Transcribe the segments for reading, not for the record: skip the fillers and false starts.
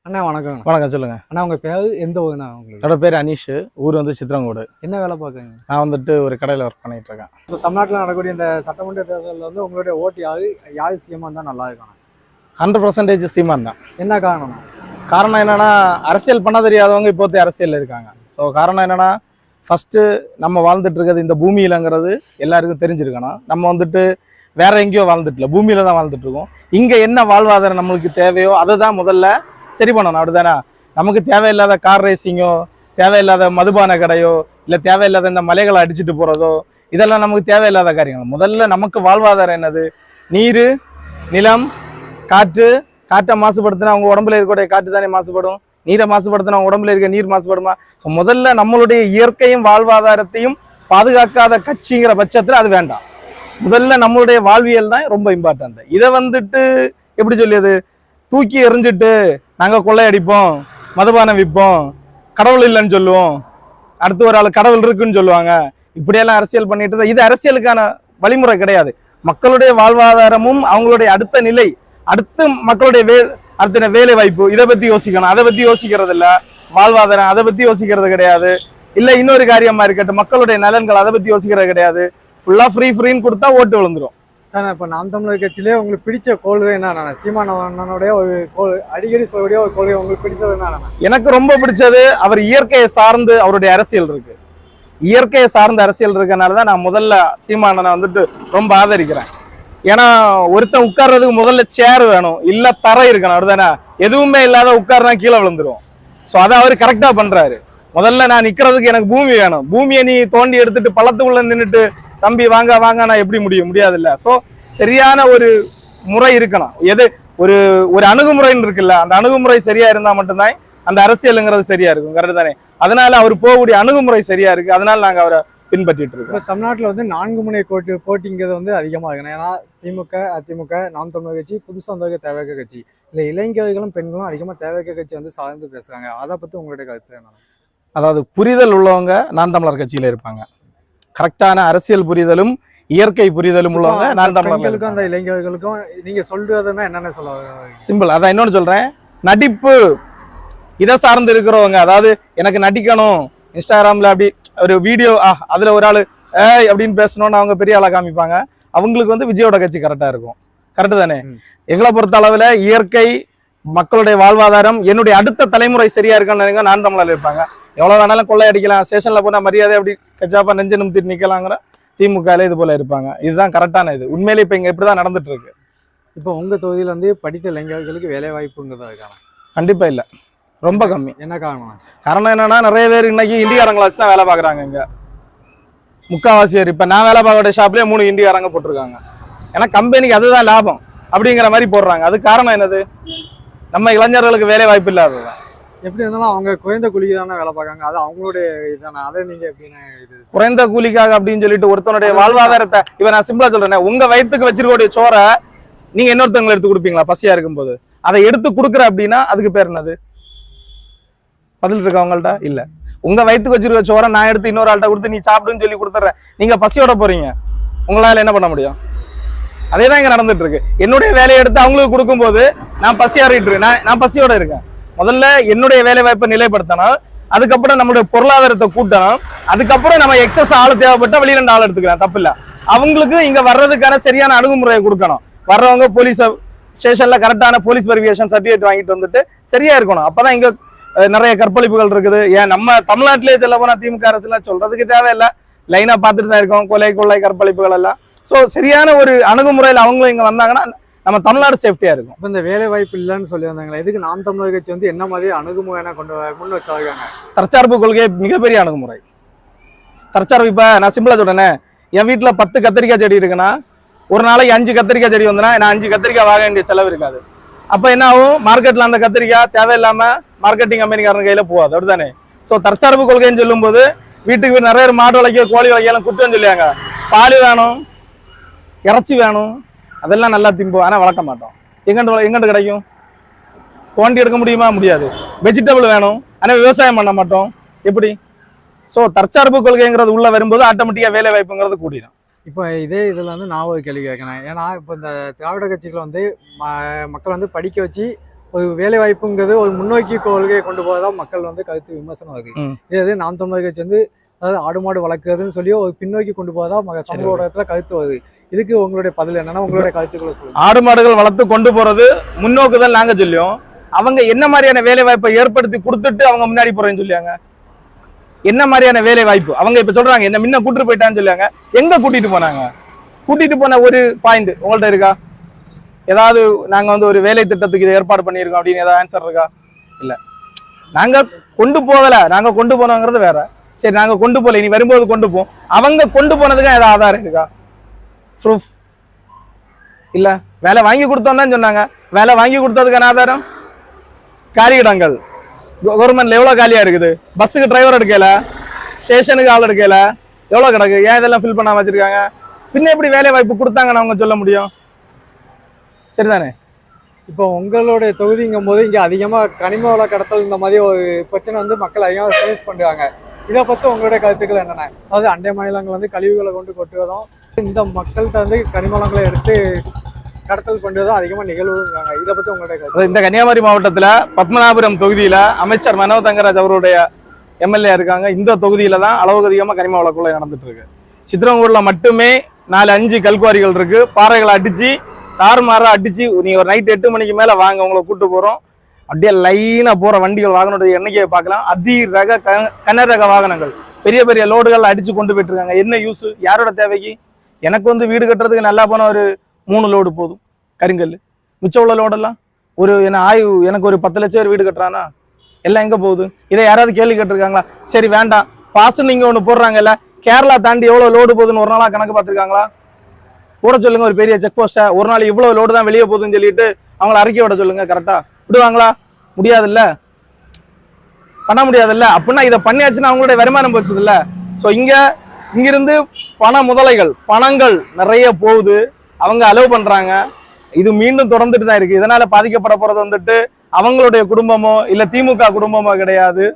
அண்ணா வணக்கம். வணக்கம் சொல்லுங்க. அண்ணா உங்க பேரு எந்த ஊருண்ணா உங்களுக்கு? என்னோட பேர் அனீஷ். ஊர் வந்து சித்திரங்கோடு. என்ன வேலை பார்க்குறீங்க? நான் வந்துட்டு ஒரு கடையில் ஒர்க் பண்ணிட்டு இருக்கேன். இப்போ தமிழ்நாட்டில் நடக்கக்கூடிய இந்த சட்டமன்ற தேர்தலில் வந்து உங்களுடைய ஓட்டு யாரு சிஎம்மாக இருந்தால் நல்லா இருக்கணும்? 100% சீமான் தான். என்ன காரணம்? காரணம் என்னன்னா, அரசியல் பண்ண தெரியாதவங்க இப்போதைய அரசியலில் இருக்காங்க. ஸோ காரணம் என்னன்னா, ஃபஸ்ட்டு நம்ம வாழ்ந்துட்டு இருக்கிறது இந்த பூமியிலங்கிறது எல்லாருக்கும் தெரிஞ்சிருக்கணும். நம்ம வந்துட்டு வேற எங்கேயோ வாழ்ந்துட்டு இல்லை, பூமியில தான் வாழ்ந்துட்டு இருக்கோம். இங்கே என்ன வாழ்வாதாரம் நம்மளுக்கு தேவையோ அதை தான் முதல்ல சரி பண்ணணும். அப்படிதானே? நமக்கு தேவையில்லாத கார் ரேசிங்கோ, தேவையில்லாத மதுபான கடையோ, இல்லை தேவையில்லாத இந்த மலைகளை அடிச்சுட்டு போகிறதோ, இதெல்லாம் நமக்கு தேவையில்லாத காரியங்கள். முதல்ல நமக்கு வாழ்வாதாரம் என்னது? நீர், நிலம், காற்று. காற்றை மாசுபடுத்தினா அவங்க உடம்புல இருக்கக்கூடிய காற்று தானே மாசுபடும். நீரை மாசுபடுத்தினா அவங்க உடம்புல இருக்க நீர் மாசுபடுமா? ஸோ முதல்ல நம்மளுடைய இயற்கையும் வாழ்வாதாரத்தையும் பாதுகாக்காத கட்சிங்கிற பட்சத்தில் அது வேண்டாம். முதல்ல நம்மளுடைய வாழ்வியல் தான் ரொம்ப இம்பார்ட்டன்ட். இதை வந்துட்டு எப்படி சொல்லியது, தூக்கி எறிஞ்சிட்டு நாங்கள் கொள்ளையடிப்போம், மதுபானம் விற்போம், கடவுள் இல்லைன்னு சொல்லுவோம், அடுத்து ஒரு ஆள் கடவுள் இருக்குன்னு சொல்லுவாங்க. இப்படியெல்லாம் அரசியல் பண்ணிட்டு இருந்தா இது அரசியலுக்கான வழிமுறை கிடையாது. மக்களுடைய வாழ்வாதாரமும் அவங்களுடைய அடுத்த நிலை, அடுத்து மக்களுடைய அடுத்த வேலை வாய்ப்பு, இதை பத்தி யோசிக்கணும். அதை பத்தி யோசிக்கிறது இல்லை. வாழ்வாதாரம் அதை பத்தி யோசிக்கிறது கிடையாது. இல்லை இன்னொரு காரியமா இருக்கட்டும், மக்களுடைய நலன்கள் அதை பத்தி யோசிக்கிறது கிடையாது. ஃபுல்லா ஃப்ரீன்னு கொடுத்தா ஓட்டு விழுந்துரும். சார், இப்போ நாம் தமிழர் கட்சியிலே உங்களுக்கு பிடிச்ச கொள்கை என்ன? சீமான் அண்ணனுடைய ஒரு அடிக்கடி சொல்லக்கூடிய ஒரு கொள்கை உங்களுக்கு பிடிச்சது என்ன? எனக்கு ரொம்ப பிடிச்சது அவர் இயற்கையை சார்ந்து அவருடைய அரசியல் இருக்கு. இயற்கையை சார்ந்த அரசியல் இருக்கனால தான் நான் முதல்ல சீமானனை வந்துட்டு ரொம்ப ஆதரிக்கிறேன். ஏன்னா ஒருத்தன் உட்கார்றதுக்கு முதல்ல சேர் வேணும், இல்ல தரை இருக்கணும். அப்படிதானே? எதுவுமே இல்லாத உட்கார்னா கீழே விழுந்துரும். ஸோ அதை அவர் கரெக்டா பண்றாரு. முதல்ல நான் நிக்கிறதுக்கு எனக்கு பூமி வேணும். பூமியை நீ தோண்டி எடுத்துட்டு பள்ளத்துக்குள்ள நின்றுட்டு தம்பி வாங்க வாங்க எப்படி முடியாது இல்ல. ஸோ சரியான ஒரு முறை இருக்கணும். எது ஒரு ஒரு அணுகுமுறைன்னு இருக்குல்ல, அந்த அணுகுமுறை சரியா இருந்தா மட்டும்தான் அந்த அரசியலுங்கிறது சரியா இருக்கும். கரெக்ட் தானே? அதனால அவர் போகக்கூடிய அணுகுமுறை சரியா இருக்கு. அதனால நாங்க அவரை பின்பற்றிட்டு இருக்கோம். இப்போ தமிழ்நாட்டில் வந்து 4 முனை போட்டிங்கிறது வந்து அதிகமாக இருக்கணும். ஏன்னா திமுக, அதிமுக, நாம் தமிழர் கட்சி, புதுசாக வந்த தேவைக்க கட்சி, இல்லை இளைஞர்களும் பெண்களும் அதிகமாக தேவைக்க கட்சி வந்து சார்ந்து பேசுறாங்க. அதை பத்தி உங்களுடைய கருத்து என்ன? அதாவது புரிதல் உள்ளவங்க நாம் தமிழர் கட்சியில இருப்பாங்க. கரெக்டான அரசியல் புரிதலும் இயற்கை புரிதலும் உள்ளவங்க நான் தமிழர்களுக்கும் அந்த இளைஞர்களுக்கும் நீங்க சொல்றதுன்னா என்னென்ன சொல்ல? சிம்பிள். அதான் இன்னொன்னு சொல்றேன், நடிப்பு இதை சார்ந்து இருக்கிறவங்க, அதாவது எனக்கு நடிக்கணும், இன்ஸ்டாகிராம்ல அப்படி ஒரு வீடியோ அதுல ஒரு ஆளு அப்படின்னு பேசணும்னு அவங்க பெரிய ஆளா காமிப்பாங்க. அவங்களுக்கு வந்து விஜயோட கட்சி கரெக்டா இருக்கும். கரெக்டு தானே? எங்களை பொறுத்த அளவுல இயற்கை, மக்களுடைய வாழ்வாதாரம், என்னுடைய அடுத்த தலைமுறை சரியா இருக்கான்னு நான் தமிழர் இருப்பாங்க. எவ்வளவு வேணாலும் கொள்ளை அடிக்கலாம், ஸ்டேஷன்ல போனா மரியாதை அப்படி கச்சாப்பா நெஞ்சு நிமித்திட்டு நிக்கலாங்கிற திமுக இது போல இருப்பாங்க. இதுதான் கரெக்டான இது. உண்மையிலே இப்ப இங்க இப்படிதான் நடந்துட்டு இருக்கு. இப்போ உங்க தொகுதியில் வந்து படித்த இளைஞர்களுக்கு வேலை வாய்ப்புங்கிறதா இருக்காங்க? கண்டிப்பா இல்ல, ரொம்ப கம்மி. என்ன காரணம்? காரணம் என்னன்னா, நிறைய பேர் இன்னைக்கு இந்தியாரங்களை வச்சு தான் வேலை பாக்குறாங்க. இங்க முக்காவாசி பேர் இப்ப நான் வேலை பார்க்கக்கூடிய ஷாப்லயே 3 இந்தியாரங்க போட்டிருக்காங்க. ஏன்னா கம்பெனிக்கு அதுதான் லாபம் அப்படிங்கிற மாதிரி போடுறாங்க. அது காரணம் என்னது? நம்ம இளைஞர்களுக்கு வேலை வாய்ப்பு இல்லாததுதான். எப்படி இருந்தாலும் அவங்க குறைந்த கூலிக்கு தானே வேலை பார்க்காங்க. அது அவங்களுடைய இதுதானே. அதை நீங்க எப்படின்னா இது குறைந்த கூலிக்காக அப்படின்னு சொல்லிட்டு ஒருத்தனுடைய வாழ்வாதாரத்தை இவன் நான் சிம்பிளா சொல்றேன், உங்க வயிற்றுக்கு வச்சிருக்கக்கூடிய சோறை நீங்க இன்னொருத்தவங்களை எடுத்து கொடுப்பீங்களா பசியா இருக்கும் போது? அதை எடுத்து கொடுக்குற அப்படின்னா அதுக்கு பேர் என்னது? பதில் இருக்கா அவங்கள்ட்ட? இல்ல. உங்க வயிற்றுக்கு வச்சிருக்க சோறை நான் எடுத்து இன்னொரு ஆள்கிட்ட கொடுத்து நீ சாப்பிடுன்னு சொல்லி கொடுத்துட்றேன், நீங்க பசியோட போறீங்க, உங்களால என்ன பண்ண முடியும்? அதே தான் இங்க நடந்துட்டு இருக்கு. என்னுடைய வேலையை எடுத்து அவங்களுக்கு கொடுக்கும் போது நான் பசியாறிட்டு இருக்கேன், நான் பசியோட இருக்கேன். முதல்ல என்னுடைய வேலை வாய்ப்பை நிலைப்படுத்தணும், அதுக்கப்புறம் நம்மளுடைய பொருளாதாரத்தை கூட்டணும், அதுக்கப்புறம் நம்ம எக்ஸஸ் ஆள் தேவைப்பட்டா வெளியில 2 ஆள் எடுத்துக்கலாம், தப்பு இல்ல. அவங்களுக்கு இங்க வர்றதுக்கான சரியான அணுகுமுறையை கொடுக்கணும். வர்றவங்க போலீஸ் ஸ்டேஷன்ல கரெக்டான போலீஸ் வெரிஃபிகேஷன் சர்டிஃபிகேட் வாங்கிட்டு வந்துட்டு சரியா இருக்கணும். அப்பதான் இங்க நிறைய கற்பழிப்புகள் இருக்குது. ஏன் நம்ம தமிழ்நாட்டிலேயே சொல்ல போனா திமுக அரசுலாம் சொல்றதுக்கு தேவையில்லை, லைனா பார்த்துட்டு தான் இருக்கோம் கொள்ளை கற்பழிப்புகள் எல்லாம். ஸோ சரியான ஒரு அணுகுமுறையில் அவங்களும் இங்க வந்தாங்கன்னா நம்ம தமிழ்நாடு சேஃப்டியா இருக்கும். இப்போ இந்த வேலை வாய்ப்பு இல்லைன்னு சொல்லி வந்தாங்களா, இதுக்கு நாம் தமிழர் கட்சி வந்து என்ன மாதிரி அணுகுமுறை முன் வச்சாங்க? தற்சார்பு கொள்கை மிகப்பெரிய அணுகுமுறை. தற்சார்பு இப்ப நான் சிம்பிளா சொல்றேனே, என் வீட்டுல 10 கத்திரிக்காய் செடி இருக்குன்னா ஒரு நாளைக்கு 5 கத்திரிக்காய் செடி வந்தனா நான் 5 கத்திரிக்காய் வாங்க வேண்டிய செலவு இருக்காது. அப்ப என்ன ஆகும்? மார்க்கெட்ல அந்த கத்திரிக்காய் தேவையில்லாம மார்க்கெட்டிங் கம்பெனிக்காரன் கையில போகாது. அப்படித்தானே? ஸோ தற்சார்பு கொள்கைன்னு சொல்லும் போது வீட்டுக்கு நிறைய மாடு வளைக்க, கோழி வளைக்கலாம் குற்றம் சொல்லியாங்க. பால் வேணும், இறைச்சி வேணும், அதெல்லாம் நல்லா திம்போம், ஆனால் வளர்க்க மாட்டோம். எங்கண்டு கிடைக்கும்? தோண்டி எடுக்க முடியுமா? முடியாது. வெஜிடபிள் வேணும், ஆனால் விவசாயம் பண்ண மாட்டோம். எப்படி? ஸோ தற்சார்பு கொள்கைங்கிறது உள்ள வரும்போது ஆட்டோமேட்டிக்காக வேலை வாய்ப்புங்கிறது கூடிடும். இப்போ இதே இதில் வந்து நான் ஒரு கேள்வி கேட்கணும். ஏன்னா இப்போ இந்த திராவிட கட்சிகளை வந்து மக்கள் வந்து படிக்க வச்சு ஒரு வேலை வாய்ப்புங்கிறது ஒரு முன்னோக்கி கொள்கையை கொண்டு போவதான் மக்கள் வந்து கருத்து விமர்சனம் ஆகுது. இதே நாம் தமிழர் கட்சி வந்து அதாவது ஆடு மாடு வளர்க்குறதுன்னு சொல்லி ஒரு பின்னோக்கி கொண்டு போவதா சமூக ஊடகத்துல கருத்து வருது. இதுக்கு உங்களுடைய பதில் என்னன்னா உங்களுடைய கருத்துக்களை சொல்லுங்க. ஆடு மாடுகள் வளர்த்து கொண்டு போறது முன்னோக்குதான் நாங்க சொல்லியோம். அவங்க என்ன மாதிரியான வேலை வாய்ப்பை ஏற்படுத்தி கொடுத்துட்டு அவங்க முன்னாடி போறேன்னு சொல்லியாங்க. என்ன மாதிரியான வேலை வாய்ப்பு அவங்க இப்ப சொல்றாங்க, என்ன முன்ன கூட்டிட்டு போயிட்டான்னு சொல்லியாங்க. எங்க கூட்டிட்டு போனாங்க? கூட்டிட்டு போன ஒரு பாயிண்ட் உங்கள்ட்ட இருக்கா? ஏதாவது நாங்க வந்து ஒரு வேலை திட்டத்துக்கு இதை ஏற்பாடு பண்ணியிருக்கோம் அப்படின்னு ஏதாவது ஆன்சர் இருக்கா? இல்ல. நாங்க கொண்டு போகல, நாங்க கொண்டு போனோங்கிறது வேற. சரி, நாங்க கொண்டு போகல, இனி வரும்போது கொண்டு போவோம். அவங்க கொண்டு போனதுக்கு ஏதாவது ஆதாரம் இருக்கா? ப்ரூஃப் இல்ல. வேலை வாங்கி கொடுத்தோம் தான் சொன்னாங்க. வேலை வாங்கி கொடுத்ததுக்கான ஆதாரம் காலியிடங்கள் கவர்மெண்ட்ல எவ்வளவு காலியா இருக்குது. பஸ்ஸுக்கு டிரைவர் எடுக்கல, ஸ்டேஷனுக்கு ஆள் எடுக்கல, எவ்வளவு கிடக்கு. ஏன் இதெல்லாம் ஃபில் பண்ணாம வச்சிருக்காங்க? பின்ன எப்படி வேலை வாய்ப்பு கொடுத்தாங்கன்னு அவங்க சொல்ல முடியும்? சரிதானே? இப்போ உங்களுடைய தொகுதிங்கும் போது இங்க அதிகமா கனிம வள கடத்தல் இந்த மாதிரி ஒரு பிரச்சனை வந்து மக்கள் அதிகமாக ஃபேஸ் பண்ணுறாங்க. இதை பற்றி உங்களுடைய கருத்துக்கள் என்னென்ன? அதாவது அண்டை மாநிலங்கள் வந்து கழிவுகளை கொண்டு கொட்டுவதும் இந்த மக்கள்கிட்ட வந்து கனிம வளங்களை எடுத்து கடத்தல் பண்ணுவதும் அதிகமாக நிகழ்வுங்கிறாங்க. இதை பற்றி உங்களுடைய கருத்து? இந்த கன்னியாகுமரி மாவட்டத்துல பத்மநாபபுரம் தொகுதியில அமைச்சர் மனோ தங்கராஜ் அவருடைய எம்எல்ஏ இருக்காங்க. இந்த தொகுதியில தான் அளவுக்கு அதிகமாக கனிம வள கொள்ளை நடந்துட்டு இருக்கு. சித்திரங்கூர்ல மட்டுமே 4-5 கல்குவாரிகள் இருக்கு. பாறைகளை அடிச்சு தாறுமாறா அடிச்சு நீ ஒரு நைட் 8 மணிக்கு மேல வாங்க, உங்களை கூட்டு போறோம். அப்படியே லைனா போற வண்டிகள் வாகனோட எண்ணிக்கையை பார்க்கலாம். அதிரக கனரக வாகனங்கள் பெரிய பெரிய லோடுகள் அடிச்சு கொண்டு போயிட்டு இருக்காங்க. என்ன யூஸ்? யாரோட தேவைக்கு? எனக்கு வந்து வீடு கட்டுறதுக்கு நல்லா போன ஒரு 3 லோடு போதும் கருங்கல். மிச்சம் உள்ள லோடெல்லாம் ஒரு எனக்கு ஒரு 10 லட்சம் வீடு கட்டுறானா? எல்லாம் எங்க போகுது? இதை யாராவது கேள்வி கேட்டிருக்காங்களா? சரி வேண்டாம், பாசு நீங்க ஒண்ணு போடுறாங்கல்ல, கேரளா தாண்டி எவ்வளவு லோடு போகுதுன்னு ஒரு நாளா கணக்கு பார்த்துருக்காங்களா? கூட சொல்லுங்க. ஒரு பெரிய செக் போஸ்ட ஒரு நாள் இவ்வளவு லோடு தான் வெளியே போகுதுன்னு சொல்லிட்டு அவங்கள அறிக்கை விட சொல்லுங்க. கரெக்டா விடுவாங்களா? முடியாதுல்ல, பண்ண முடியாதுல்ல. அப்படின்னா இதை பண்ணியாச்சுன்னா அவங்களுடைய வருமானம் போச்சுது இல்ல. ஸோ இங்கிருந்து பண முதலைகள் பணங்கள் நிறைய போகுது, அவங்க அலோவ் பண்றாங்க. இது மீண்டும் தொடர்ந்துட்டு தான் இருக்கு. இதனால பாதிக்கப்பட போறது வந்துட்டு அவங்களுடைய குடும்பமோ இல்ல திமுக குடும்பமோ கிடையாது,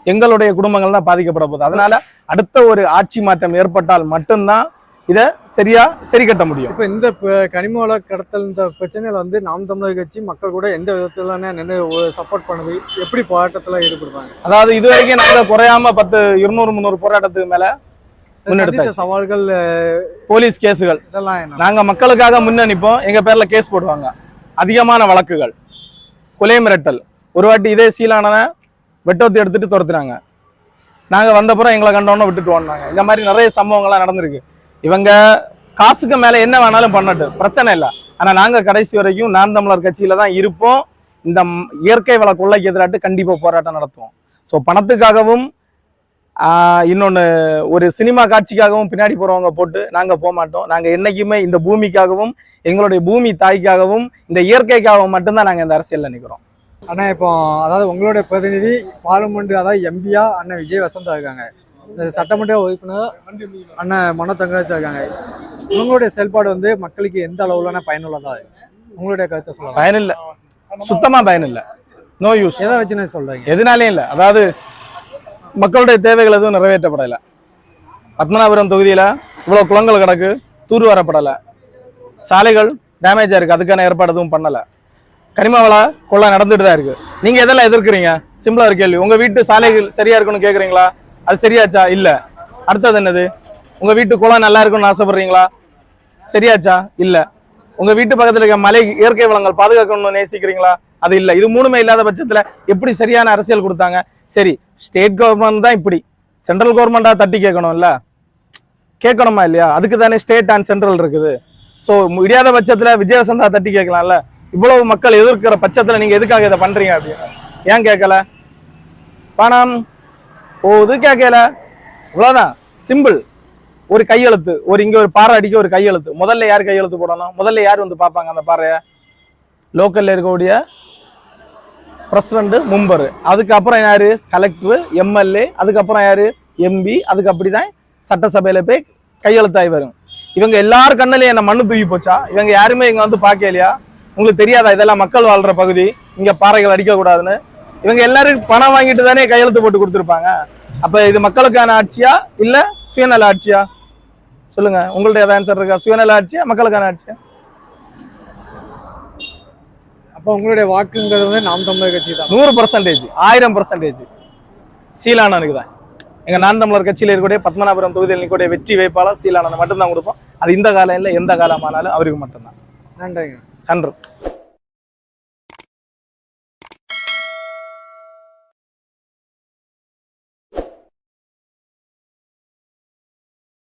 எங்களுடைய குடும்பங்கள் தான் பாதிக்கப்பட போகுது. அதனால அடுத்த ஒரு ஆட்சி மாற்றம் ஏற்பட்டால் மட்டும்தான் இதை சரி கட்ட முடியும். இப்போ இந்த கனிம வள கடத்தல் இந்த பிரச்சனையில வந்து நாம் தமிழர் கட்சி மக்கள் கூட எந்த விதத்துல நின்று சப்போர்ட் பண்ணுது, எப்படி போராட்டத்துல ஈடுபடுறாங்க? அதாவது இது வரைக்கும் நாங்க குறையாம 200-300 போராட்டத்துக்கு மேல முன்னெடுத்த சவால்கள், போலீஸ் கேஸுகள் இதெல்லாம் நாங்க மக்களுக்காக முன்னணிப்போம். எங்க பேர்ல கேஸ் போடுவாங்க. அதிகமான வழக்குகள், கொலை மிரட்டல். ஒரு வாட்டி இதே சீலானனை வெட்டோத்தி எடுத்துட்டு துரத்துனாங்க. நாங்க வந்தப்புறம் எங்களை கண்டோன்னு விட்டுட்டு ஓடினாங்க. இந்த மாதிரி நிறைய சம்பவங்கள்லாம் நடந்திருக்கு. இவங்க காசுக்கு மேல என்ன வேணாலும் பண்ணட்டும், பிரச்சனை இல்லை. ஆனா நாங்க கடைசி வரைக்கும் நாம் தமிழர் கட்சியில தான் இருப்போம். இந்த இயற்கை வள கொள்ளைக்கு எதிராட்டு கண்டிப்பா போராட்டம் நடத்துவோம். ஸோ பணத்துக்காகவும் இன்னொன்று ஒரு சினிமா காட்சிக்காகவும் பின்னாடி போறவங்க போட்டு நாங்க போக மாட்டோம். நாங்க என்னைக்குமே இந்த பூமிக்காகவும் எங்களுடைய பூமி தாய்க்காகவும் இந்த இயற்கைக்காகவும் மட்டும்தான் நாங்க இந்த அரசியல்ல நிற்கிறோம். ஆனா இப்போ அதாவது உங்களுடைய பிரதிநிதி பார்லிமெண்ட் அதாவது எம்பியா அண்ணன் விஜய் வசந்தா இருக்காங்க, சட்டமன்ற உறுப்பினர் அண்ணன் மனோ தங்கராஜ் இருக்காங்க. உங்களுடைய செயல்பாடு வந்து மக்களுக்கு எந்த அளவுலான பயனுள்ளதா? உங்களுடைய கருத்தை சொல்லுங்க. பயனில்லை, சுத்தமா பயனில்லை, நோ யூஸ். எதை வச்சு நான் சொல்றேன்? எதனாலையும் இல்லை. அதாவது மக்களுடைய தேவைகள் எதுவும் நிறைவேற்றப்படலை. பத்மநாபபுரம் தொகுதியில இவ்வளவு குளங்கள் கிடக்கு, தூர் வரப்படலை. சாலைகள் டேமேஜா இருக்கு, அதுக்கான ஏற்பாடு எதுவும் பண்ணல. கனிம வள கொள்ளை நடந்துட்டு தான் இருக்கு. நீங்க எதெல்லாம் எதிர்க்கிறீங்க? சிம்பிளா ஒரு கேள்வி. உங்க வீட்டு சாலைகள் சரியா இருக்குன்னு கேக்குறீங்களா? அது சரியாச்சா? இல்ல. அடுத்தது என்னது? உங்க வீட்டு குளம் நல்லா இருக்குன்னு ஆசைப்படுறீங்களா? சரியாச்சா? இல்ல. உங்க வீட்டு பக்கத்துல இருக்க மலை இயற்கை வளங்கள் பாதுகாக்கணும்னு நேசிக்கிறீங்களா? அது இல்ல. இது மூணுமே இல்லாத பட்சத்துல எப்படி சரியான அரசியல் கொடுத்தாங்க? சரி, ஸ்டேட் கவர்மெண்ட் தான் இப்படி, சென்ட்ரல் கவர்மெண்டா தட்டி கேட்கணும்ல, கேட்கணுமா இல்லையா? அதுக்கு தானே ஸ்டேட் அண்ட் சென்ட்ரல் இருக்குது. ஸோ முடியாத பட்சத்துல விஜயவசந்தா தட்டி கேட்கலாம்ல. இவ்வளவு மக்கள் எதிர்க்கிற பட்சத்துல நீங்க எதுக்காக இதை பண்றீங்க அப்படின்னு ஏன் கேட்கல? பணம் போகுது, கேட்கல, இவ்வளவுதான். சிம்பிள். ஒரு கையெழுத்து, இங்க ஒரு பாறை அடிக்க ஒரு கையெழுத்து. முதல்ல யார் கையெழுத்து போடணும்? முதல்ல யார் வந்து பார்ப்பாங்க அந்த பாறைய? லோக்கல்ல இருக்கக்கூடிய பிரசிடண்ட், மெம்பர். அதுக்கப்புறம் யாரு? Collector, MLA. அதுக்கப்புறம் யாரு? எம்பி. அதுக்கு அப்படிதான் சட்டசபையில போய் கையெழுத்தாய் வரும். இவங்க எல்லாரும் கண்ணிலையும் என்ன மண்ணு தூக்கி போச்சா? இவங்க யாருமே இங்க வந்து பார்க்கலையா? உங்களுக்கு தெரியாதா இதெல்லாம் மக்கள் வாழ்ற பகுதி, இங்க பாறைகள் அடிக்க கூடாதுன்னு? இவங்க எல்லாரும் பணம் வாங்கிட்டு தானே கையெழுத்து போட்டு கொடுத்துருப்பாங்க. அப்ப இது மக்களுக்கான ஆட்சியா இல்ல சுயநல ஆட்சியா? சொல்லுங்க. உங்கள்ட்ட ஏதாவது ஆன்சர் இருக்கா? சுயநல ஆட்சியா மக்களுக்கான ஆட்சியா? அப்போ உங்களுடைய வாக்குங்கிறது வந்து நாம் தமிழர் கட்சி தான். 100%, 1000%. சீலானனுக்கு தான். எங்க நான் தமிழர் கட்சியில் இருக்கக்கூடிய பத்மநாபபுரம் தொகுதியில் நிற்கக்கூடிய வெற்றி வேட்பாளர் சீலானன் மட்டும்தான் கொடுப்போம். அது இந்த காலம் இல்லை, எந்த காலமானாலும் அவருக்கு மட்டும்தான். நன்றிங்க. நன்றி.